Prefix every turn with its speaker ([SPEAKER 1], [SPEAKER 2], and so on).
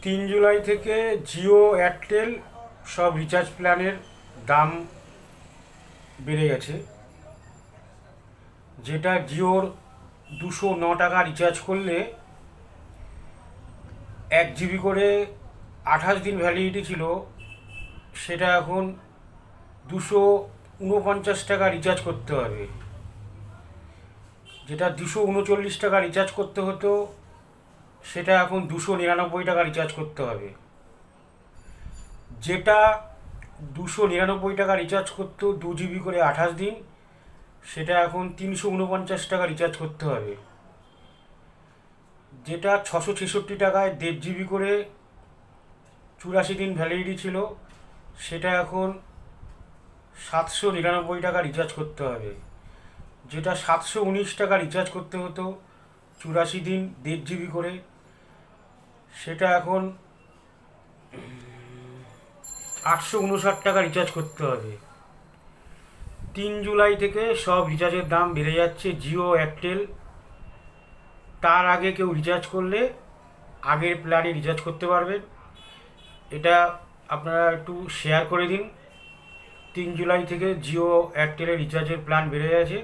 [SPEAKER 1] 3 জুলাই থেকে জিও এয়ারটেল সব রিচার্জ প্ল্যানের দাম বেড়ে গেছে। যেটা জিওর 209 টাকা রিচার্জ করলে 1 জিবি করে 28 দিন ভ্যালিডিটি ছিল, সেটা এখন 249 টাকা রিচার্জ করতে হবে। যেটা 239 টাকা রিচার্জ করতে হতো, সেটা এখন 299 টাকা রিচার্জ করতে হবে। যেটা 299 টাকা রিচার্জ করতো 2 জিবি করে 28 দিন, সেটা এখন 349 টাকা রিচার্জ করতে হবে। যেটা 666 টাকায় 1.5 জিবি করে 84 দিন ভ্যালিডিটি ছিল, সেটা এখন 799 টাকা রিচার্জ করতে হবে। যেটা 719 টাকা রিচার্জ করতে হতো 84 দিন 1.5 জিবি করে, সেটা এখন 859 টাকা রিচার্জ করতে হবে। 3 জুলাই থেকে সব রিচার্জের দাম বেড়ে যাচ্ছে জিও এয়ারটেল। তার আগে কেউ রিচার্জ করলে আগের প্ল্যানে রিচার্জ করতে পারবেন। এটা আপনারা একটু শেয়ার করে দিন। 3 জুলাই থেকে জিও এয়ারটেলের রিচার্জের প্ল্যান বেড়ে গেছে।